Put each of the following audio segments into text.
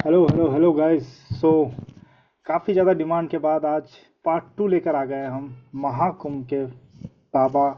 Hello hello hello guys. So काफ़ी ज़्यादा demand के बाद आज पार्ट 2 लेकर आ गए हम महाकुंभ के। बाबा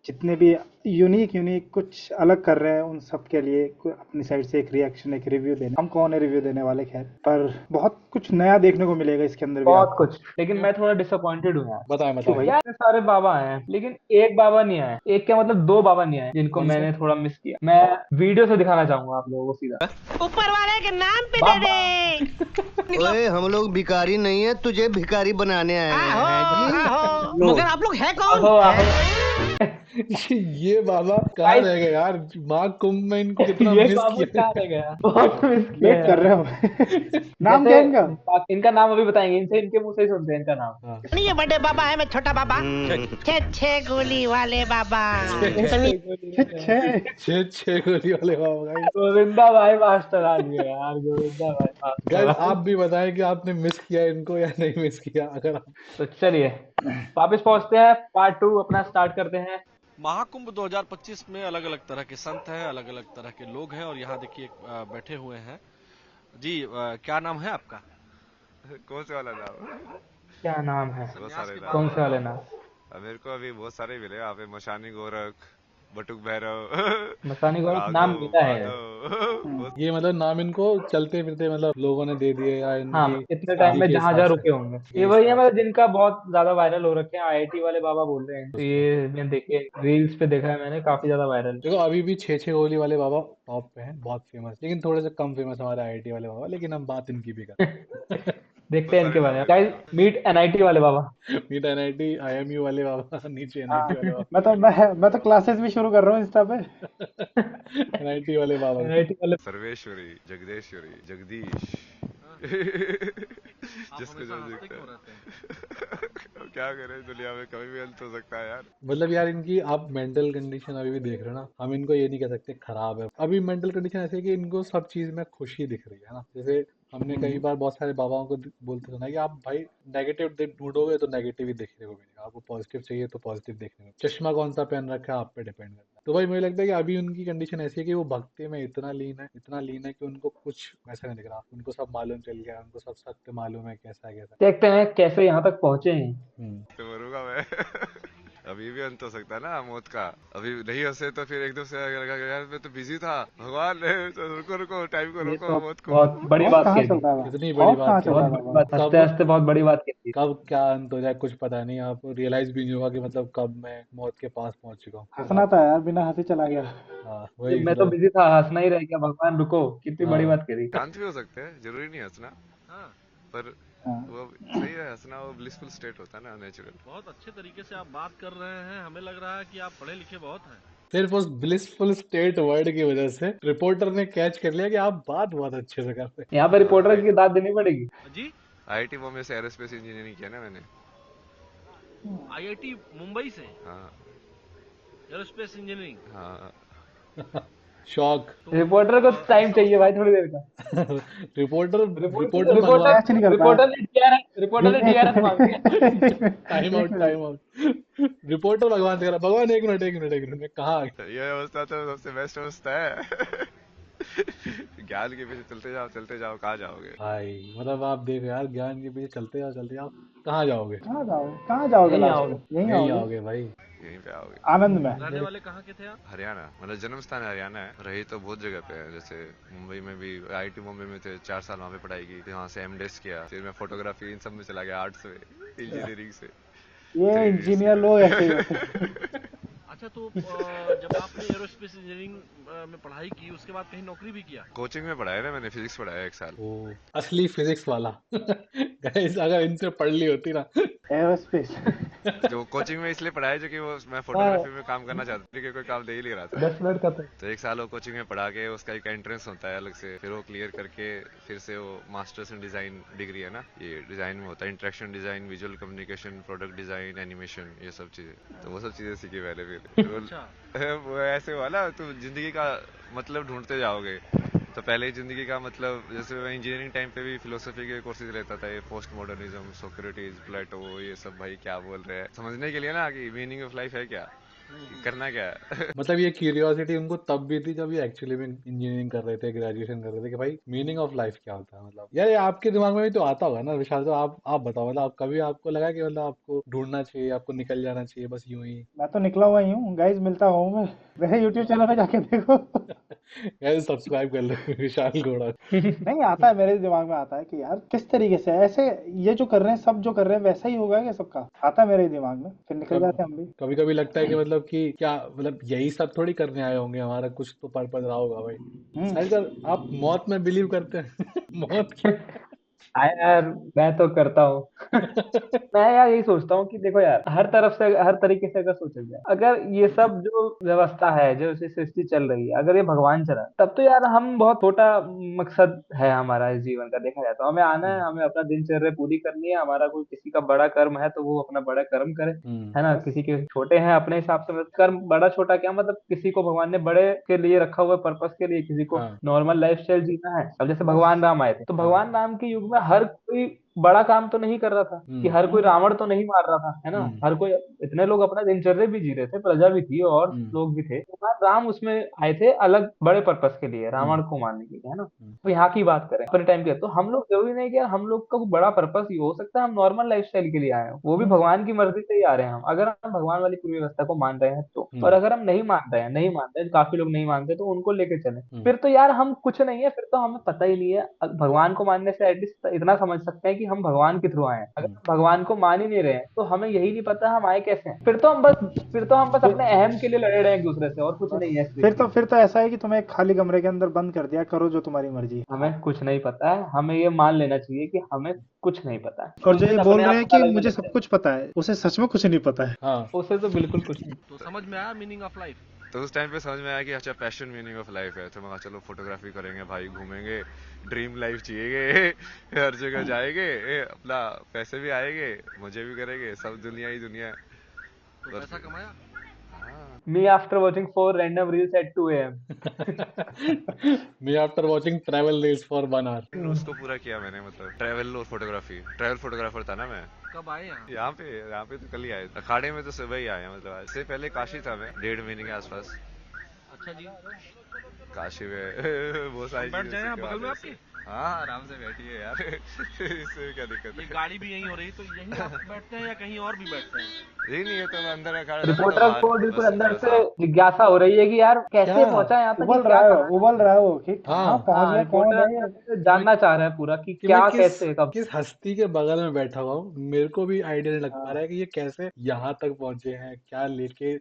जितने भी यूनिक कुछ अलग कर रहे हैं उन सब के लिए अपनी साइड से एक रिएक्शन एक रिव्यू देने। हम कौन है रिव्यू देने वाले, खैर पर बहुत कुछ नया देखने को मिलेगा इसके अंदर भी बहुत आपको। कुछ, लेकिन मैं थोड़ा डिसअपॉइंटेड हूँ यार। बताएं क्यों भाई? यार इतने सारे बाबा आए हैं लेकिन एक बाबा नहीं आए। एक क्या मतलब, दो बाबा नहीं आए जिनको कौन से? मैंने थोड़ा मिस किया। मैं वीडियो से दिखाना चाहूंगा आप लोगों को सीधा। ऊपर वाले के नाम पे दे बाबा दे। ओए हम लोग भिखारी नहीं है, तुझे भिखारी बनाने आए आहो हैं जी। आहो लो। मगर आप लोग है कौन? आहो आहो। ये बाबा कहाँ Guys, रह गए यार? महाकुंभ में इनको कितना ये मिस बाबा किया। कहाँ रह गया? बहुत मिस किया वेट कर यार। रहे हो नाम क्या है इनका? जैसे इनका नाम अभी बताएंगे, इनसे इनके मुंह से ही सुनते हैं इनका नाम। हाँ। नहीं ये बड़े बाबा है, मैं छोटा बाबा। छे छे गोली वाले बाबा। छह गोली वाले बाबा। गाइस गोविंदा भाई मास्टर आ गए यार, गोविंदा भाई मास्टर गाइस आ आप गए। भी बताएं कि आपने मिस किया इनको या नहीं मिस किया। अगर आप तो चलिए वापस पहुंचते हैं, पार्ट 2 अपना स्टार्ट करते हैं। महाकुंभ 2025 में अलग अलग तरह के संत हैं, अलग अलग तरह के लोग हैं और यहाँ देखिए बैठे हुए हैं जी। क्या नाम है आपका? कौन से वाला नाम? क्या नाम है? बहुत सारे कौन नाम से वाले नाम? मेरे को अभी बहुत सारे मिले यहाँ पे। मशानी गोरख, बटुक भैरव, मसानी गौरव नाम राघव, मिला है। माधव। ये मतलब नाम इनको चलते फिरते मतलब लोगों ने दे दिए या हाँ, इनकी इतने शादी टाइम में के जहाँ हिसाब जहाँ से? रुके होंगे ये ये वही है, हिसाब मतलब से। जिनका बहुत ज्यादा वायरल हो रखे हैं। आईआईटी वाले बाबा बोल रहे हैं, तो ये मैं देखे रील्स पे देखा है मैंने, काफी ज्यादा वायरल। देखो अभी भी छह गोली वाले बाबा टॉप पे हैं, बहुत फेमस, लेकिन थोड़े से कम फेमस हमारे आईआईटी वाले बाबा। लेकिन हम बात इनकी भी करते देखते बहुत हैं सारे इनके बारे नाम में। है गाइस इनके। मीट एनआईटी वाले बाबा। हैं। मीट एनआईटी आईएमयू वाले बाबा, नीचे एनआईटी वाले हाँ, मैं तो क्लासेस भी शुरू कर रहा हूँ इंस्टा पे। एनआईटी वाले बाबा। एनआईटी वाले। सर्वेश्वरी, जगदेश्वरी, जगदीश। जिसको जो दिखता है। अब क्या करें, दुनिया में कभी भी अंत हो सकता है यार। मतलब यार इनकी आप मेंटल कंडीशन अभी भी देख रहे हो ना, हम इनको ये नहीं कह सकते खराब है। अभी मेंटल कंडीशन ऐसे है कि इनको सब चीज में खुशी दिख रही है ना। जैसे हमने कई बार बहुत सारे बाबाओं को बोलते सुना है कि आप भाई नेगेटिव ढूंढोगे तो नेगेटिव ही देखने को मिलेगा, आपको पॉजिटिव चाहिए तो पॉजिटिव देखने को। चश्मा कौन सा पहन रखा है आप पे डिपेंड करता है। तो भाई मुझे लगता है कि अभी उनकी कंडीशन ऐसी है कि वो भक्ति में इतना लीन है कि उनको कुछ वैसा नहीं दिख रहा। उनको सब मालूम चल गया, उनको सब सत्य मालूम है कैसा है कैसा। देखते हैं कैसे यहाँ तक पहुंचे हैं। तो मरूंगा मैं। अभी भी अंत हो सकता है ना मौत का। अभी नहीं हंसे तो फिर एकदम से लगा यार मैं तो बिजी था। भगवान ने तो रुको रुको, टाइम को ये रोको तो मौत को। बहुत बड़ी बहुत बात कहाँ कह चल दी। रहा है कितनी बाबा, बड़ी बहुत बात कहाँ कह चल बहुत रहा दी। है बड़ी बाबा। बात, हंसते हंसते बहुत बड़ी बात कह दी। कब क्या अंत हो जाए कुछ पता नहीं, आपको रियलाइज भी नहीं होगा कि मतलब कब मैं मौत के पास पहुंच चुका हूँ। हंसना था यार, बिना हंसी चला गया। हाँ वही मैं तो मतलब। बिजी था, हंसना ही रह गया। भगवान रुको, कितनी बड़ी हाँ बात कह दी। शांत भी हो सकते हैं, जरूरी नहीं हंसना। हाँ, पर हाँ। वो सही है, हंसना वो ब्लिसफुल स्टेट होता है ना, नेचुरल। बहुत अच्छे तरीके से आप बात कर रहे हैं। हमें लग रहा है कि आप पढ़े लिखे बहुत हैं। सिर्फ उस ब्लिसफुल स्टेट वर्ड की वजह से रिपोर्टर ने कैच कर लिया कि आप बात बहुत अच्छे से करते यहाँ पे रिपोर्टर की दाद देनी पड़ेगी। जी, आईआईटी बॉम्बे से एरोस्पेस इंजीनियरिंग किया ना मैंने। आईआईटी मुंबई से हाँ एरोस्पेस इंजीनियरिंग। हाँ। हैं। शौक। रिपोर्टर को टाइम ऐसा चाहिए उसका भाई, थोड़ी देर का। रिपोर्टर रिपोर्टर रिपोर्टर मंगवा। कैच नहीं कर पाया। रिपोर्टर ने डीआरएस मांग लिया। टाइम एक out minute. Time out. Reporter भगवान से कह रहा, भगवान एक मिनट एक मिनट एक मिनट मैं कहाँ आ गया? ये अवस्था तो सबसे बेस्ट अवस्था है। ज्ञान के पीछे चलते जाओ, कहाँ जाओगे? भाई मतलब आप देखो यार, ज्ञान के पीछे चलते जाओ कहाँ जाओगे? कहाँ जाओगे यहीं लास्ट आओगे। में? यहीं यहीं आओगे आओगे भाई। यहीं पे आओगे। आनंद में। रहने वाले कहाँ के थे आप? हरियाणा, मतलब जन्म स्थान हरियाणा है, रही तो बहुत जगह पे है। जैसे मुंबई में भी आईआईटी बॉम्बे में थे, 4 साल वहाँ पे पढ़ाई की, फिर वहाँ से एमडेस किया, फिर मैं फोटोग्राफी इन सब में चला गया, आर्ट्स में, इंजीनियरिंग से ये 3 इयर्स इंजीनियर लोग ऐसे ही होते हैं। किया। अच्छा, तो जब आपने एरोस्पेस इंजीनियरिंग में पढ़ाई की उसके बाद कहीं नौकरी भी किया? कोचिंग में पढ़ाया ना मैंने, फिजिक्स पढ़ाया 1 साल। वो असली फिजिक्स वाला। गाइस अगर इनसे पढ़ ली होती ना। एरोस्पेस। जो कोचिंग में इसलिए पढ़ाया जो कि वो मैं फोटोग्राफी में काम करना चाहता था, लेकिन कोई काम दे ही नहीं रहा था। 10 मिनट का तो। तो 1 साल वो कोचिंग में पढ़ा के उसका एक एंट्रेंस होता है अलग से, फिर वो क्लियर करके फिर से वो मास्टर्स इन डिजाइन डिग्री है ना, ये डिजाइन में होता है, interaction design, visual communication, product design, animation, ये सब चीजें। तो वो सब चीजें सीखी मैंने फिर। अच्छा, वो ऐसे हुआ ना, तुम जिंदगी का मतलब ढूंढते जाओगे। तो पहले ही जिंदगी का मतलब, जैसे मैं इंजीनियरिंग टाइम पे भी फिलोसफी के कोर्सेज लेता था, ये पोस्ट मॉडर्निज्म, सोक्रेटिस, प्लेटो, ये सब भाई क्या बोल रहे हैं समझने के लिए ना कि मीनिंग ऑफ लाइफ है क्या। करना क्या है। मतलब ये क्यूरियोसिटी उनको तब भी थी जब ये एक्चुअली में इंजीनियरिंग कर रहे थे, ग्रेजुएशन कर रहे थे, कि भाई मीनिंग ऑफ लाइफ क्या होता है। मतलब यार ये आपके दिमाग में भी तो आता होगा ना विशाल, तो आप बताओ, मतलब आप कभी आपको लगा कि मतलब आपको ढूंढना चाहिए, आपको निकल जाना चाहिए बस यूं ही। मैं तो निकला हुआ ही हूँ गाइस, मिलता हूँ मैं, मेरे यूट्यूब चैनल पे जाके देखो। यार सब्सक्राइब कर लो विशाल घोड़ा। नहीं, आता है मेरे दिमाग में, आता है कि यार किस तरीके से ऐसे ये जो कर रहे हैं, सब जो कर रहे हैं वैसा ही होगा क्या सबका, आता है मेरे दिमाग में, फिर निकल कभी जाते हैं हम भी। कभी कभी लगता है कि मतलब कि क्या, मतलब यही सब थोड़ी करने आए होंगे, हमारा कुछ तो पर्पज रहा होगा भाई। हम्म। साहिल सर, आप मौत में बिलीव करते हैं? मौत की। हाँ यार, मैं तो करता हूँ। मैं यार यही सोचता हूँ कि देखो यार, हर तरफ से हर तरीके से अगर सोचा जाए, अगर ये सब जो व्यवस्था है, जो ऐसी सृष्टि चल रही है, अगर ये भगवान चला, तब तो यार हम बहुत छोटा मकसद है हमारा इस जीवन का। देखा जाए तो हमें आना है, हमें अपना दिनचर्या पूरी करनी है, हमारा कोई किसी का बड़ा कर्म है तो वो अपना बड़ा कर्म करे, हम्म। है ना। बस। किसी के छोटे हैं अपने हिसाब से, मतलब कर्म बड़ा छोटा क्या मतलब, किसी को भगवान ने बड़े के लिए रखा हुआ पर्पस के लिए, किसी को हाँ नॉर्मल लाइफ स्टाइल जीना है। अब जैसे बस। भगवान राम आए थे, तो हाँ। भगवान राम के युग में हर कोई बड़ा काम तो नहीं कर रहा था, कि हम्म। हर कोई रावण तो नहीं मार रहा था, है ना। हम्म। हर कोई, इतने लोग अपना दिनचर्या भी जी रहे थे, प्रजा भी थी और हम्म। लोग भी थे। तो भगवान राम उसमें आए थे अलग बड़े पर्पस के लिए, हम्म। रावण को मारने के लिए, है ना। हम्म। तो यहाँ की बात करें अपने टाइम की, तो हम लोग जरूरी नहीं कि यार हम लोग का कोई बड़ा पर्पस ही हो सकता है, हम नॉर्मल लाइफ स्टाइल के लिए आए हैं, वो भी हम्म। भगवान की मर्जी से ही आ रहे हैं हम, अगर हम भगवान वाली पूरी व्यवस्था को मान रहे हैं तो। और हम्म। अगर हम नहीं मान रहे हैं, काफी लोग नहीं मानते, तो उनको लेके चले, हम्म। फिर तो यार हम कुछ नहीं है, फिर तो हमें पता ही नहीं है। भगवान को मानने से एटलीस्ट इतना समझ सकते हैं कि हम भगवान के थ्रू आए हैं। अगर हम्म। हम भगवान को मान ही नहीं रहे हैं, तो हमें यही नहीं पता हम आए कैसे हैं, फिर तो हम बस फिर अपने अहम के लिए लड़े रहे हैं एक दूसरे से, और कुछ बस नहीं है इस फिर तो ऐसा है कि तुम्हें एक खाली कमरे के अंदर बंद कर दिया, करो जो तुम्हारी मर्जी। हमें कुछ नहीं पता है, हमें ये मान लेना चाहिए कि हमें कुछ नहीं पता है, और उस जो ये दिन बोल अपने रहे आप हैं पता कि लगने मुझे लग सब जाएगा। कुछ पता है, उसे सच में कुछ नहीं पता है। हाँ। उसे तो बिल्कुल कुछ नहीं। तो समझ में आया मीनिंग ऑफ लाइफ। तो उस टाइम पे समझ में आया कि अच्छा पैशन मीनिंग ऑफ लाइफ है, तो मैं कहा चलो फोटोग्राफी करेंगे भाई, घूमेंगे, ड्रीम लाइफ जिएंगे, हर जगह जाएंगे, अपना पैसे भी आएंगे, मजे भी करेंगे, सब दुनिया ही दुनिया। तो बस पैसा कमाया। हाँ। Me after watching 4 random reels at 2 a.m. Me after watching travel reels for 1 hour. उसको पूरा किया मैंने, मतलब ट्रैवल और फोटोग्राफी, ट्रैवल फोटोग्राफर था ना मैं। कब आए यहाँ। यहाँ पे तो कल ही आए, अखाड़े में तो सुबह ही आए, मतलब आज से पहले काशी था मैं 1.5 महीने के आसपास। अच्छा जी। काशी में बहुत सारी बैठ चीजें जाए यहाँ सीखने बगल में वाले आपके। हैं। हाँ आराम से बैठिए यार इससे क्या दिक्कत ये है। गाड़ी भी यहीं हो रही, तो यहीं आप बैठते हैं या कहीं और भी बैठते हैं। यही नहीं है तो मैं अंदर अखाड़ा था ना, तो रिपोर्टर बाहर को बिल्कुल बस अंदर थोड़ा से सा। जिज्ञासा हो रही है कि यार कैसे क्या? पहुंचा यहाँ तक, ये उबल क्या रहा है, कहा। उबल रहा है वो कि कहाँ हाँ पहुंच हाँ, गया, कौन रिपोर्टर है ये। अंदर से कि मैं जानना चाह रहा है पूरा कि कि मैं क्या किस कैसे कब। किस हस्ती के बगल में बैठा हुआ हूँ, मेरे को भी आइडिया नहीं लग पा हाँ। रहा है कि ये कैसे यहाँ तक पहुंचे हैं, क्या लेके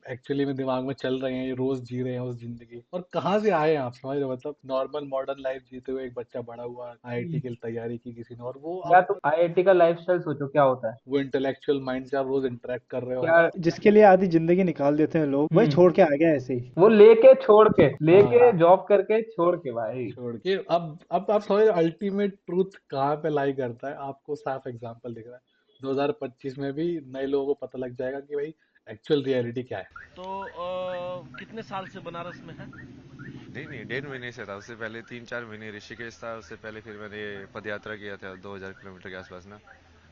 एक्चुअली में दिमाग में चल रहे हैं, ये रोज जी रहे हैं उस जिंदगी, और कहाँ से आए हैं आप, समझ रहे हो। मतलब नॉर्मल मॉडर्न लाइफ जीते हुए एक बच्चा बड़ा हुआ, आईआईटी की तैयारी की किसी ने, और वो या अब तुम आईआईटी का लाइफस्टाइल सोचो क्या होता है। वो इंटेलेक्चुअल माइंड से आप रोज इंटरेक्ट कर रहे हो, है क्या। ना। जिसके लिए आधी जिंदगी निकाल देते हैं लोग, वही छोड़ हम्म। के आ गया ऐसे ही। वो लेके छोड़ के, लेके हाँ, जॉब करके छोड़ के भाई। छोड़ के अब आप समझ अल्टीमेट ट्रूथ कहाँ पे लाई करता है, आपको साफ एग्जांपल दिख रहा है। 2025 में भी नए लोगों को पता लग जाएगा कि भाई एक्चुअल रियलिटी क्या है। तो कितने साल से बनारस में है। नहीं 1.5 महीने से था, उससे पहले 3-4 महीने ऋषिकेश था, उससे पहले फिर मैंने पद यात्रा किया था 2000 किलोमीटर के आसपास ना।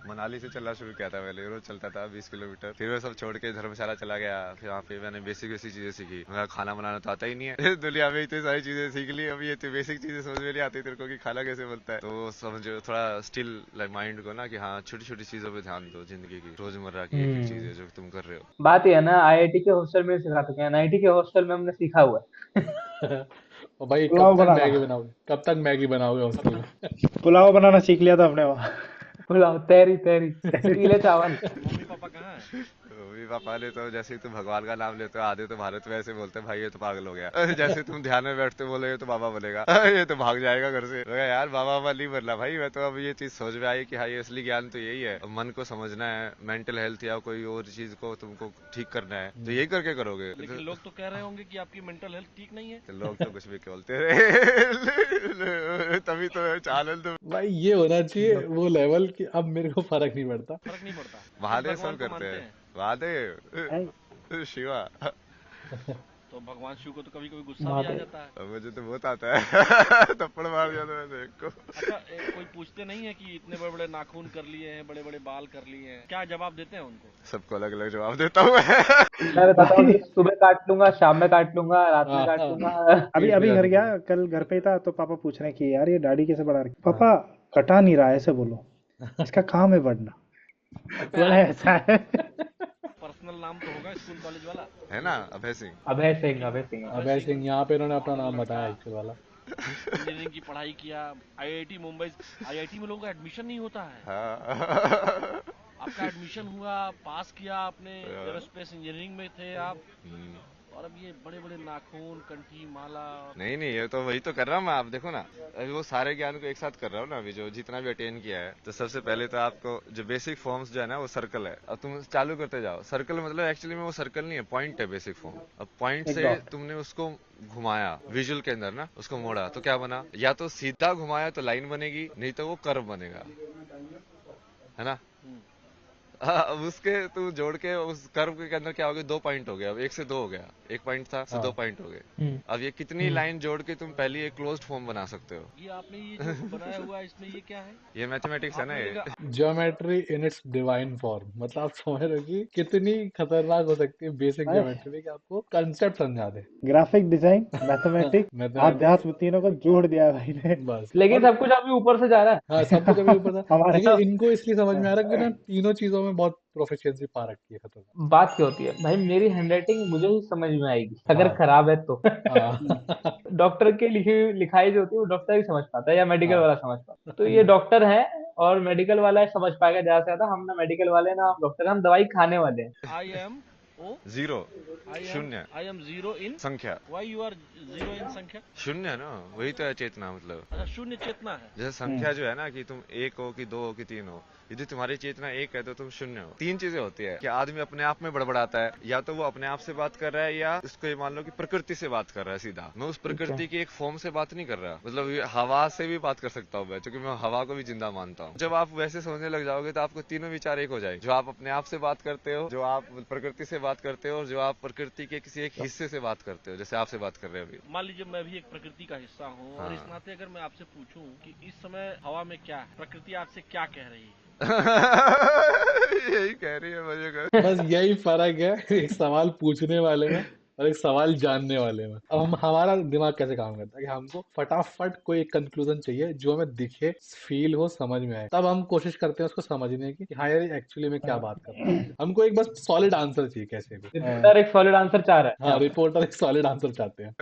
मनाली से चलना शुरू किया था मैंने, रोज चलता था 20 किलोमीटर, फिर मैं सब छोड़ के धर्मशाला चला गया, फिर वहाँ पे मैंने बेसिक चीजें सीखी। मैं खाना बनाना तो आता ही नहीं है दुनिया में इतनी सारी चीजें सीख ली, अभी ये तो बेसिक चीजें समझ में नहीं आती तेरे को कि खाना कैसे बनता है। तो समझो थोड़ा स्टिल लाइक माइंड को ना कि हाँ छोटी छोटी चीजों पे ध्यान दो, जिंदगी की रोजमर्रा की एक चीजें जो तुम कर रहे हो। बात ये है ना, आईआईटी के हॉस्टल में सिखा सके, एनआईटी के हॉस्टल में हमने सीखा हुआ है। और भाई पुलाव बनाना, कब तक मैगी बनाओगे हॉस्टल में? पुलाव बनाना सीख लिया था हमने वहाँ। पुलाव, तहरी तहरी, पीले चावल। मम्मी पापा कहाँ है। मम्मी पापा ने तो जैसे ही तुम भगवान का नाम लेते हो, आधे तो भारत में ऐसे बोलते हैं भाई ये तो पागल हो गया जैसे तुम ध्यान में बैठते बोले ये तो बाबा बोलेगा ये तो भाग जाएगा घर से। मैं कहा, यार बाबा बाबा नहीं बनना भाई, मैं तो अब ये चीज समझ में आई कि हाँ ये असली ज्ञान तो यही है, मन को समझना है, मेंटल हेल्थ या कोई और चीज को तुमको ठीक करना है, तो यही करके करोगे। लेकिन लोग तो कह रहे होंगे कि आपकी मेंटल हेल्थ ठीक नहीं है। तो लोग तो कुछ भी बोलते रहे तभी तो आनंद भाई ये होना चाहिए वो लेवल कि अब मेरे को फर्क नहीं पड़ता। फर्क नहीं पड़ता। महादेव भगवान सब को करते मानते हैं, हैं। महादेव शिवा तो भगवान शिव को तो कभी कभी गुस्सा भी आ महादेव। जाता है। अब मुझे तो बहुत आता है थप्पड़ मार दिया था मैंने एक को। अच्छा, कोई पूछते नहीं है कि इतने बड़े बड़े नाखून कर लिए हैं, बड़े बड़े बाल कर लिए हैं, क्या जवाब देते हैं उनको? सबको अलग अलग जवाब देता हूँ मैं। मैं बताता हूँ भाई कि सुबह काट लूंगा, शाम में काट लूंगा, रात में हाँ काट हाँ लूंगा। अभी पीठ पे अभी घर जाने के गया, लिए। कल घर पे था तो पापा पूछ रहे हैं कि यार ये दाढ़ी कैसे बढ़ा रखी, हाँ पापा कटा नहीं रहा है, ऐसे बोलो, इसका काम है बढ़ना। बोला ऐसा है। पर्सनल नाम तो होगा स्कूल कॉलेज वाला। है ना अभय सिंह। अभय सिंह, अभय सिंह। अभय सिंह, यहाँ पे इन्होंने अपना और वो नाम बताया लड़का एक्चुअल वाला। इंजीनियरिंग की पढ़ाई किया, आईआईटी मुंबई। आईआईटी में लोगों का एडमिशन नहीं होता है। हाँ। आपका एडमिशन हुआ, पास किया आपने, एरोस्पेस इंजीनियरिंग में थे आप, हम्म। और अब ये बड़े बड़े नाखून, कंठी, माला। नहीं नहीं, ये तो वही तो कर रहा हूँ मैं। आप देखो ना, अभी वो सारे ज्ञान को एक साथ कर रहा हूँ ना, अभी जो जितना भी अटेन किया है। तो सबसे पहले तो आपको जो बेसिक फॉर्म्स जो है ना, वो सर्कल है। अब तुम चालू करते जाओ। सर्कल मतलब एक्चुअली में वो सर्कल नहीं है, पॉइंट है बेसिक फॉर्म। अब पॉइंट एक से डॉट। तुमने उसको घुमाया विजुअल के अंदर ना, उसको मोड़ा तो क्या बना? या तो सीधा घुमाया तो लाइन बनेगी, नहीं तो वो कर्व बनेगा, है ना। हम्म, अब उसके तू जोड़ के उस कर्व के अंदर क्या हो गया? 2 पॉइंट हो गया। अब 1 से 2 हो गया, 1 पॉइंट था से 2 हाँ पॉइंट हो गए। हम्म। अब ये कितनी लाइन जोड़ के तुम पहले एक क्लोज्ड फॉर्म बना सकते हो? ये आपने ये जो बनाया हुआ है, इसमें ये क्या है? ये मैथमेटिक्स है ना आपने ये। लिखा geometry in its divine form, मतलब आप समझ रहे हो कि कितनी खतरनाक हो सकती है बेसिक ज्योमेट्री, कि आपको कंसेप्ट समझा दे। ग्राफिक डिजाइन, मैथमेटिक्स, मैथमेटिक्स, अध्यात्म, तीनों को जोड़ दिया है भाई ने। बस। लेकिन और सब कुछ अभी ऊपर से जा रहा है। हाँ, सब कुछ अभी ऊपर था। हमारे देखिए, यहाँ इनको इसलिए समझ में आ रहा है कि ना तीनों चीजों में बहुत प्रोफिशिएंसी पा रखी है, खतरनाक। बात क्या होती है भाई, मेरी हैंडराइटिंग मुझे ही समझ में आएगी अगर हाँ खराब है तो। हाँ डॉक्टर की लिखी लिखाई जो होती है वो डॉक्टर ही समझ पाता है, या मेडिकल हाँ वाला समझ पाता है। तो ये डॉक्टर है और मेडिकल वाला समझ पाएगा ज्यादा से ज्यादा। हम ना मेडिकल वाले ना हम डॉक्टर, हम दवाई खाने वाले हैं। I am oh zero, I am शून्य, आई एम जीरो इन संख्या। Why you are zero in संख्या। शून्य ना, वही तो है चेतना। मतलब अच्छा, शून्य चेतना है। जैसे संख्या जो है ना, कि तुम 1 हो कि 2 हो कि 3 हो, यदि तुम्हारी चेतना 1 है तो तुम शून्य हो। 3 चीजें होती है कि आदमी अपने आप में बड़बड़ाता है, या तो वो अपने आप से बात कर रहा है, या उसको ये मान लो कि प्रकृति से बात कर रहा है सीधा। मैं उस प्रकृति की एक फॉर्म से बात नहीं कर रहा, मतलब ये हवा से भी बात कर सकता हूँ मैं, क्योंकि मैं हवा को भी जिंदा मानता हूँ। जब आप वैसे सोचने लग जाओगे तो आपको तीनों विचार एक हो जाएंगे। जो आप अपने आप से बात करते हो, जो आप प्रकृति से बात करते हो, और जो आप प्रकृति के किसी एक हिस्से से बात करते हो, जैसे आपसे बात कर रहे हो अभी। मान लीजिए मैं भी एक प्रकृति का हिस्सा हूँ, और हाँ। इस नाते अगर मैं आपसे पूछूं कि इस समय हवा में क्या है, प्रकृति आपसे क्या कह रही है? यही कह रही है मुझे कर। बस यही फर्क है एक सवाल पूछने वाले में और एक सवाल जानने वाले में। अब हमारा दिमाग कैसे काम करता है कि हमको फटाफट कोई एक कंक्लूजन चाहिए जो हमें दिखे, फील हो, समझ में आए, तब हम कोशिश करते हैं उसको समझने की कि हाँ यार एक्चुअली में क्या बात कर रहा है। हमको एक बस सॉलिड आंसर चाहिए कैसे भी। रिपोर्टर एक सॉलिड आंसर चाह रहा है हाँ, यहाँ पे। रिपोर्टर एक सॉलिड आंसर चाहते हैं।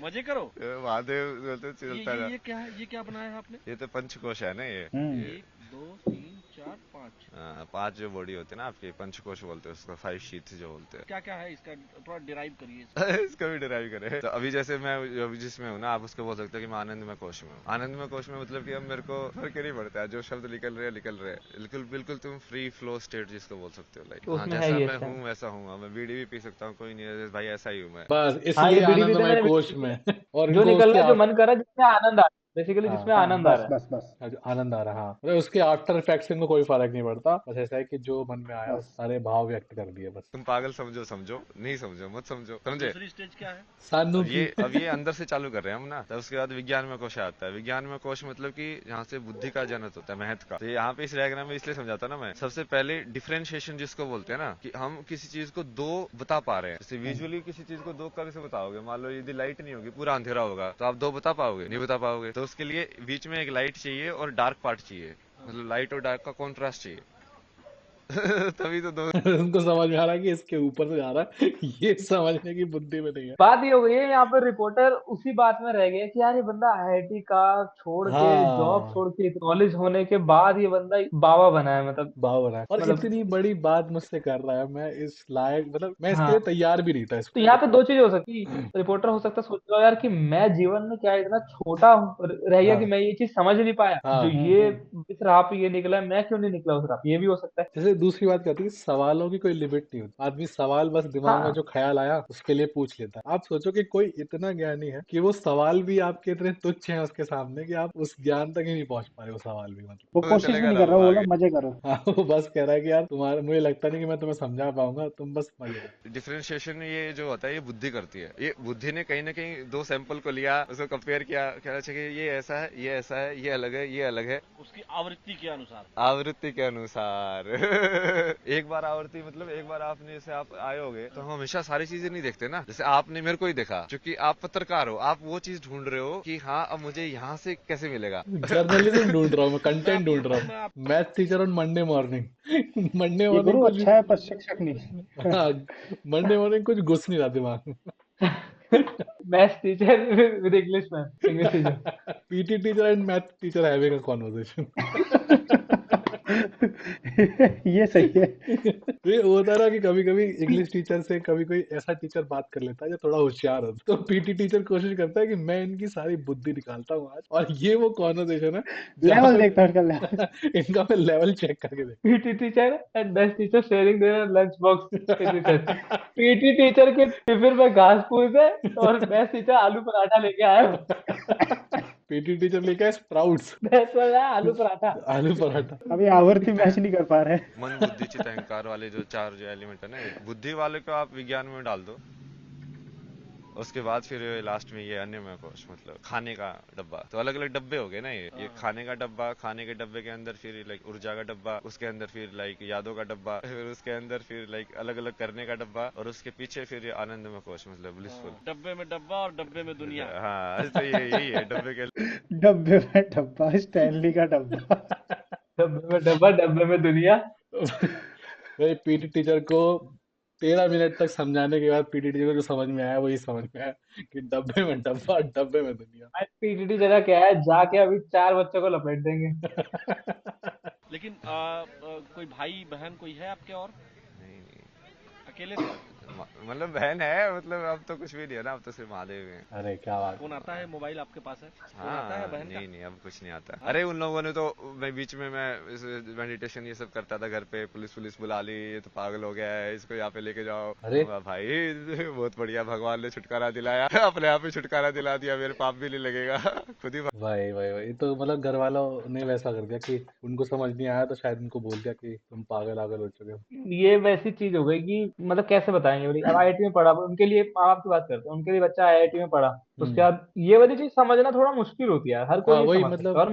मजे करो। महादेव बोलते चलता रहा। ये क्या है? ये क्या बनाया है आपने? ये तो पंचकोश है ना ये। 1 2 3 4 5। 5 जो बॉडी होती है ना आपकी, पंचकोश बोलते हैं उसको, 5 शीट्स जो बोलते हैं। क्या क्या है इसका? थोड़ा डिराइव करिए इसका। इसका भी डिराइव करे तो अभी जैसे मैं अभी जिसमें हूँ ना, आप उसको बोल सकते हो कि मैं आनंदमय कोश में हूँ। आनंदमय कोश में मतलब कि अब मेरे को फर्क ही नहीं पड़ता है, जो शब्द निकल रहे हैं बिल्कुल बिल्कुल तुम फ्री फ्लो स्टेट जिसको बोल सकते हो। लाइक तो हाँ, उसमें है जैसा ये मैं अच्छा। हूँ वैसा हूँ। मैं बीड़ी भी पी सकता हूँ, कोई नहीं है भाई, ऐसा ही हूँ मैं। बस हाँ, ये इसलिए बीड़ी पीते आनंदमय मैंने कोश में और जो इनको निकल उसके रहा है, जो मन कर रहा है, जिसमें आनंद आ रहा है, बेसिकली हाँ जिसमें हाँ, आनंद आ बस रहा है। बस बस जो आनंद आ रहा है, हाँ, मतलब उसके आफ्टर इफेक्ट्स इनको कोई फर्क नहीं पड़ता। बस ऐसा है कि जो मन में आया वो बस। सारे भाव व्यक्त कर दिए बस। तुम पागल समझो समझो, नहीं समझो मत समझो, समझे। दूसरी स्टेज क्या है? सानू की अब ये अंदर से चालू कर रहे हैं हम ना। तब उसके बाद विज्ञान में कोश आता है। विज्ञान में कोश मतलब कि जहाँ से बुद्धि का जनक होता है, महत्व का। तो यहाँ पे इस डायग्राम में इसलिए समझाता ना मैं। सबसे पहले डिफरेंशिएशन जिसको बोलते हैं ना, कि हम किसी चीज को 2 बता पा रहे हैं। जैसे विजुअली किसी चीज को 2 कैसे बताओगे? मान लो यदि लाइट नहीं होगी, पूरा अंधेरा होगा, तो आप 2 बता पाओगे? नहीं बता पाओगे। तो उसके लिए बीच में एक लाइट चाहिए और डार्क पार्ट चाहिए, मतलब लाइट और डार्क का कॉन्ट्रास्ट चाहिए। तभी तो 2। उनको समझ में आ रहा है कि इसके ऊपर से जा रहा है, ये समझने की बुद्धि में नहीं है। बात ये हो गई है, यहाँ पे रिपोर्टर उसी बात में रह गया कि यार ये बंदा आईआईटी का छोड़ के, जॉब हाँ, छोड़ के, नॉलेज होने के बाद ये बंदा बाबा बना है। मतलब भाव रहा है और मतलब इतनी बड़ी बात मुझसे कर रहा है। मैं इस लायक, मतलब मैं इसके हाँ। लिए तैयार भी नहीं था तो इसको। यहाँ पे 2 चीजें हो सकती है। रिपोर्टर हो सकता है सोच रहा हो यार कि मैं जीवन में क्या इतना छोटा रह गया कि हाँ मैं ये चीज समझ नहीं पाया, जो हाँ, ये इस राह पे ये निकला है, मैं क्यों नहीं निकला उस राह पे, ये भी हो सकता है। जैसे दूसरी बात क्या होती है कि सवालों की कोई लिमिट नहीं होती। आदमी सवाल बस दिमाग में हाँ जो ख्याल आया उसके लिए पूछ लेता है। आप सोचो कि कोई इतना ज्ञानी है कि वो सवाल भी आपके इतने तुच्छ हैं उसके सामने कि आप उस ज्ञान तक ही नहीं पहुंच पा रहे, वो सवाल भी मतलब। वो पता कोशिश भी चलेगा नहीं ना कर रहा, वो वो बोला आगे। मजे करो। हाँ, वो बस कह रहा है कि यार तुम्हारे, मुझे लगता नहीं कि मैं तुम्हें समझा पाऊंगा, तुम बस मजे करो। डिफरेंशिएशन ये जो होता है ये बुद्धि करती है। ये बुद्धि ने कहीं ना कहीं दो सैंपल को लिया, उसको कंपेयर किया, कहना चाहिए कि ये ऐसा है, ये ऐसा है, ये अलग है, ये अलग है, उसकी आवृत्ति के अनुसार। आवृत्ति के अनुसार। एक बार आवृत्ति मतलब एक बार आपने, जैसे आप आए होगे तो हम हमेशा सारी चीजें नहीं देखते ना। जैसे आपने मेरे को ही देखा, क्योंकि आप पत्रकार हो, आप वो चीज ढूंढ रहे हो कि हाँ अब मुझे यहाँ से कैसे मिलेगा। जर्नलिज्म ढूंढ रहा हूँ मैं, मैं कंटेंट आपको ढूंढ रहा बताऊं, हूँ। मैं आप math teacher on Monday morning. Monday ये मॉर्निंग गुरु कुछ अच्छा है पर शिक्षक नहीं। हाँ, मंडे मॉर्निंग कुछ घुस नहीं रहा दिमाग में। Maths teacher with English ma'am, English teacher. PT teacher and math teacher having a conversation. ये सही है। तो ये होता है ना कि कभी कभी इंग्लिश टीचर से कभी कोई ऐसा टीचर बात कर लेता है जो थोड़ा होशियार हो, तो पीटी टीचर कोशिश करता है कि मैं इनकी सारी बुद्धि निकालता हूँ आज, और ये वो कॉन्वर्सेशन है जहाँ लेवल पे देखता है उसका लेवल। इनका मैं लेवल चेक करके PT teacher and maths teacher sharing their lunch box in research. देखता पीटी टीचर के टिफिन में घास फूस है और मैथ्स टीचर आलू पराठा लेके आया है। पीटी टीचर लेके आए स्प्राउट्स, मैथ्स वाला आलू पराठा। आलू पराठा। अभी आवर्ती मैच नहीं कर पा रहे। मन बुद्धि चित्त अहंकार वाले जो चार जो एलिमेंट है ना, ये बुद्धि वाले को आप विज्ञान में डाल दो, उसके बाद फिर लास्ट में ये अन्यमय कोश, मतलब खाने का डब्बा। तो अलग अलग डब्बे हो गए ना, ये खाने का डब्बा, खाने के डब्बे के अंदर फिर लाइक ऊर्जा का डब्बा, उसके अंदर फिर लाइक यादों का डब्बा, फिर उसके अंदर फिर लाइक अलग अलग करने का डब्बा, और उसके पीछे फिर ये आनंदमय कोश, मतलब ब्लिसफुल। डब्बे में डब्बा और डब्बे में दुनिया। हाँ तो ये यही है डब्बे के। डब्बे में डब्बा, स्टैनली का डब्बा। डब्बे में डब्बा, डब्बे में दुनिया। भाई पीटी टीचर को 13 मिनट तक समझाने के बाद पीटी टीचर को जो समझ में आया वही समझ में आया कि डब्बे में डब्बा, डब्बे में दुनिया। पीटी टीचर का क्या है, जाके अभी 4 बच्चों को लपेट देंगे। लेकिन कोई भाई बहन कोई है आपके और नहीं नहीं, अकेले थे? मतलब बहन है, मतलब अब तो कुछ भी नहीं है ना, अब तो सिर्फ महादेव हैं। अरे क्या बात। फोन आता है, मोबाइल आपके पास है, फोन आता है हाँ बहन का? नहीं नहीं, अब कुछ नहीं आता। अरे उन लोगों ने तो, मैं बीच में मैं मेडिटेशन ये सब करता था घर पे, पुलिस बुला ली, ये तो पागल हो गया है, इसको यहाँ पे लेके जाओ। अरे भाई बहुत बढ़िया, भगवान ने छुटकारा दिलाया, अपने आप ही छुटकारा दिला दिया, मेरे पाप भी नहीं लगेगा। खुद ही भाई तो मतलब घर वालों ने वैसा कर दिया कि उनको समझ नहीं आया तो शायद उनको बोल दिया कि तुम पागल आगल हो चुके हो। ये वैसी चीज हो गई कि मतलब कैसे बताएंगे भाई। अब आईआईटी में पढ़ा, उनके लिए माँ बाप की बात करते हैं, उनके लिए बच्चा आईआईटी में पढ़ा, उसके हम्म। बाद ये वाली चीज समझना थोड़ा मुश्किल होती है यार, हर कोई हाँ नहीं वही समझ सकता। मतलब, और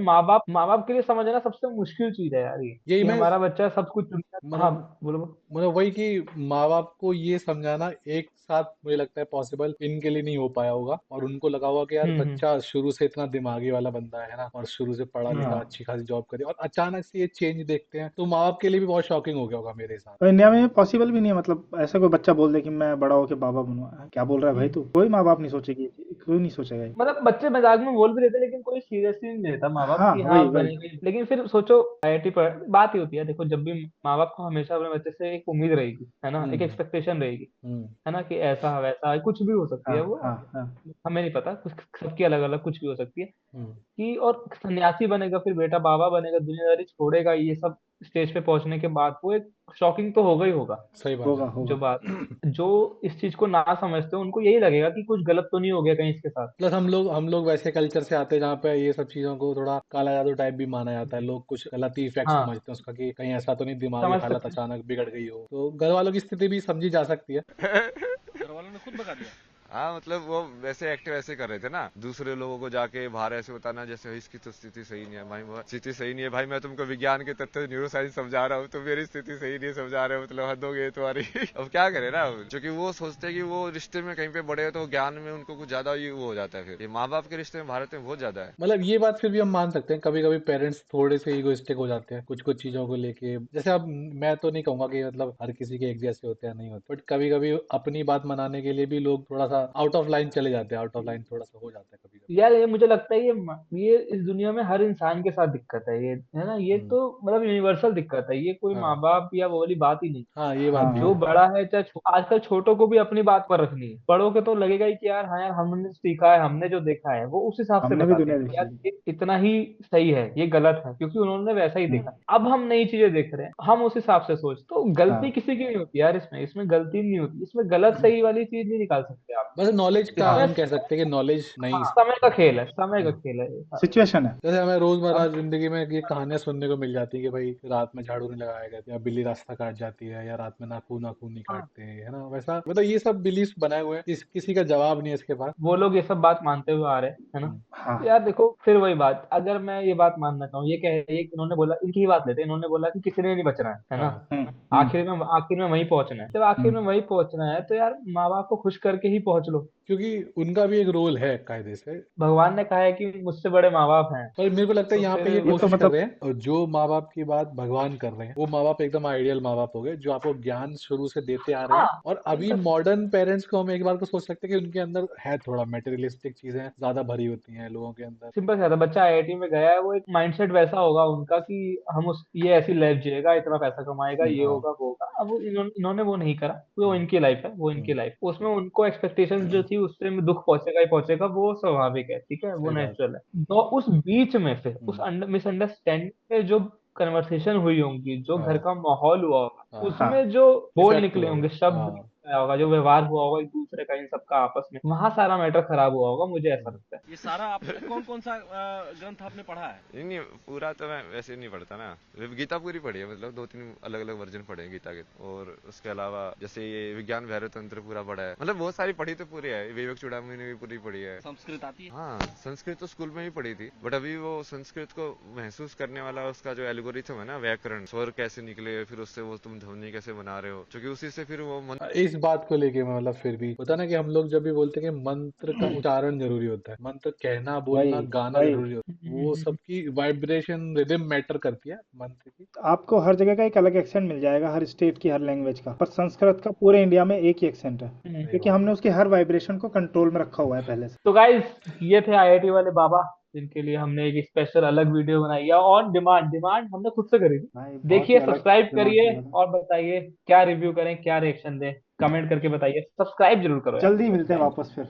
माँ बाप के लिए समझना सबसे मुश्किल चीज है यार, ये यही कि मैं हमारा बच्चा सब कुछ चुनता। हाँ मतलब बोलो बोलो। मतलब वही कि माँ बाप को ये समझाना एक साथ मुझे लगता है पॉसिबल इनके लिए नहीं हो पाया होगा, और उनको लगा होगा कि यार हम्म। बच्चा शुरू से इतना दिमागी वाला बंदा है ना, और शुरू से पढ़ा लिखा हाँ अच्छी खासी जॉब करे, और अचानक से ये चेंज देखते हैं तो माँ बाप के लिए भी बहुत शॉकिंग हो गया होगा मेरे हिसाब और इंडिया में पॉसिबल भी नहीं है, मतलब ऐसा कोई बच्चा बोल दे कि मैं बड़ा होके बाबा बनूंगा, क्या बोल रहा है भाई तू? कोई माँ बाप नहीं सोचेगी, कोई नहीं सोचेगा ये। मतलब बच्चे मजाक में बोल भी देते, लेकिन कोई सीरियसली नहीं लेता माँ बाप हाँ कि हाँ वही वही। बनेंगे। लेकिन फिर सोचो, आईआईटी पर बात ही होती है, देखो जब भी माँ बाप को हमेशा अपने बच्चे से एक उम्मीद रहेगी, है ना, एक हम्म एक्सपेक्टेशन रहेगी, हम्म है ना, कि ऐसा वैसा कुछ भी हो सकती हाँ है वो। हाँ हाँ। हमें नहीं पता, कुछ सबकी अलग अलग कुछ भी हो सकती है हम्म कि। और सन्यासी बनेगा, फिर बेटा बाबा बनेगा, दुनियादारी छोड़ेगा, ये सब स्टेज पे पहुंचने के बाद वो एक शॉकिंग तो होगा ही होगा। सही बात होगा है। जो होगा। बात, जो इस चीज को ना समझते हो उनको यही लगेगा कि कुछ गलत तो नहीं हो गया कहीं इसके साथ। प्लस हम लोग वैसे कल्चर से आते हैं जहाँ पे ये सब चीजों को थोड़ा काला जादू टाइप भी माना जाता है, लोग कुछ गलत ही इफेक्ट हाँ समझते हैं उसका कि कहीं ऐसा तो नहीं दिमागी समझ हालत सकते हैं। अचानक बिगड़ गई हो, तो घर वालों की स्थिति भी समझी जा सकती है। घर वालों ने खुद बता दिया? हाँ मतलब वो वैसे एक्टिव ऐसे कर रहे थे ना, दूसरे लोगों को जाके बाहर ऐसे बताना जैसे इसकी तो स्थिति सही नहीं है भाई, स्थिति सही नहीं है भाई, मैं तुमको विज्ञान के तथ्य न्यूरो साइंस समझा रहा हूँ, तो मेरी स्थिति सही नहीं समझा रहे हो, मतलब हद हो गई तुम्हारी। अब क्या करे ना, क्योंकि वो सोचते हैं कि वो रिश्ते में कहीं पे बड़े हो तो ज्ञान में उनको कुछ ज्यादा ही वो हो जाता है, फिर ये माँ बाप के रिश्ते में भारत में बहुत ज्यादा है। मतलब ये बात फिर भी हम मान सकते हैं, कभी कभी पेरेंट्स थोड़े से इगोइस्टिक हो जाते हैं कुछ कुछ चीजों को लेके। जैसे अब मैं तो नहीं कहूंगा कि मतलब हर किसी के एक जैसे होते हैं, नहीं होते, बट कभी कभी अपनी बात मनाने के लिए भी लोग थोड़ा सा सा आउट ऑफ लाइन चले जाते हैं, आउट ऑफ लाइन थोड़ा सा हो जाता है कभी कभी। यार ये मुझे लगता है ये इस दुनिया में हर इंसान के साथ दिक्कत है, ये है ना, ये हम्म। तो मतलब यूनिवर्सल दिक्कत है, ये कोई माँ हाँ बाप या वो वाली बात ही नहीं। हाँ, ये बात भी जो है। बड़ा है चाहे आजकल छोटों को भी अपनी बात पर रखनी है, बड़ों के तो लगेगा ही कि यार हाँ यार हमने सीखा है, हमने जो देखा है वो उस हिसाब से हमने भी बताते दुनिया हैं कि देखी यार है। ये इतना ही सही है, ये गलत है, क्योंकि उन्होंने वैसा ही देखा। अब हम नई चीजें देख रहे हैं, हम उस हिसाब से सोच, तो गलती हाँ किसी की नहीं होती यार, इसमें गलती नहीं होती, इसमें गलत सही वाली चीज नहीं निकाल सकते आप। बस नॉलेज का इसमें हम कह सकते हैं कि नॉलेज नहीं। हाँ, समय का खेल है, समय का हाँ। खेल है ये सारा। सिचुएशन है। जैसे हमें रोजमर्रा अब जिंदगी में ये कहानियां सुनने को मिल जाती है कि भाई रात में झाड़ू नहीं लगाया गया, या बिल्ली रास्ता काट जाती है, या रात में नाखून नाखून नहीं हाँ, काटते हैं, है ना, वैसा मतलब ये सब बिलीफ बनाए हुए हैं, किसी का जवाब नहीं है इसके पास। वो लोग ये सब बात मानते हुए आ रहे हैं, है ना। हम्म। हाँ तो यार देखो, फिर वही बात, अगर मैं ये बात मानना चाहूँ, ये कह ये इन्होंने बोला, इनकी ही बात लेते हैं, इन्होंने बोला कि किसी ने नहीं बचना है ना। हाँ, आखिर में वहीं पहुंचना है, जब आखिर में हम्म। वहीं पहुंचना है तो यार माँ बाप को खुश करके ही पहुंच लो। क्योंकि उनका भी एक रोल है कायदे से। भगवान ने कहा है कि मुझसे बड़े माँ बाप हैं। पर मेरे को लगता है तो यहाँ पे फिर ये ये तो कोशिश कर मतलब रहे हैं, और जो माँ बाप की बात भगवान कर रहे हैं वो माँ बाप एकदम आइडियल माँ बाप हो गए, जो आपको ज्ञान शुरू से देते आ रहे हाँ, हैं। और अभी सिंपल मॉडर्न पेरेंट्स को हम एक बार को सोच सकते हैं कि उनके अंदर है थोड़ा मेटेरियलिस्टिक चीजें ज्यादा भरी होती हैं लोगों के अंदर। सिंपल सा था, बच्चा आईआईटी में गया है, वो एक माइंडसेट वैसा होगा उनका कि हम उस ये ऐसी लाइफ जिएगा, इतना पैसा कमाएगा, ये हाँ। होगा वो होगा। अब इन्होंने वो नहीं करा, वो हम्म, इनकी लाइफ है, वो हम्म, इनकी लाइफ, उसमें उनको एक्सपेक्टेशंस जो थी उससे में दुख पहुंचेगा ही पहुंचेगा, वो स्वाभाविक है, ठीक है, वो सही बात है। नेचुरल है। तो उस बीच में फिर उस हम्म, मिसअंडरस्टैंडिंग में जो कन्वर्सेशन हुई होंगी, जो घर हाँ का माहौल हुआ होगा, हाँ, हाँ उसमें जो बोल इफेक्ट निकले हुआ होंगे, होगा। शब्द हाँ। आया होगा, जो व्यवहार हुआ होगा एक दूसरे का, इन सबका आपस में, वहां सारा मैटर खराब हुआ होगा, मुझे ऐसा हम्म। लगता है। ये सारा आपने कौन कौन सा ग्रंथ आपने पढ़ा है? नहीं नहीं, पूरा तो मैं वैसे नहीं पढ़ता ना। गीता पूरी पढ़ी है, मतलब 2-3 अलग अलग वर्जन पढ़े हैं गीता के। और उसके अलावा जैसे ये विज्ञान वैर तंत्र पूरा पढ़ा है, मतलब बहुत सारी पढ़ी तो पूरी है। विवेक चूड़ामणि ने भी पूरी पढ़ी है। संस्कृत आती है? हाँ, संस्कृत तो स्कूल में ही पढ़ी थी, बट अभी वो संस्कृत को महसूस करने वाला उसका जो एल्गोरिथम है ना, व्याकरण, स्वर कैसे निकले, फिर उससे वो तुम ध्वनि कैसे बना रहे हो, क्योंकि उसी से फिर वो मन। इस बात को लेके मैं मतलब फिर भी होता है ना कि हम लोग जब भी बोलते हैं कि मंत्र का उच्चारण जरूरी होता है, मंत्र कहना बोलना वही गाना वही जरूरी होता है, वो सबकी वाइब्रेशन रिदम मैटर करती है मंत्र की। आपको हर जगह का एक अलग एक्सेंट मिल जाएगा, हर स्टेट की हर लैंग्वेज का, पर संस्कृत का पूरे इंडिया में एक ही एक्सेंट है, सही क्योंकि बात हमने उसके हर वाइब्रेशन को कंट्रोल में रखा हुआ है पहले से। तो गाइस, ये थे आईआईटी वाले बाबा, जिनके लिए हमने एक स्पेशल अलग वीडियो बनाई है, ऑन डिमांड, डिमांड हमने खुद से करी थी। भाई बहुत ही देखिए, अलग सब्सक्राइब दिमाग करिए लगा था। और बताइए क्या रिव्यू करें, क्या रिएक्शन दें, कमेंट करके बताइए, सब्सक्राइब जरूर करो यार। जल्दी मिलते हैं वापस फिर।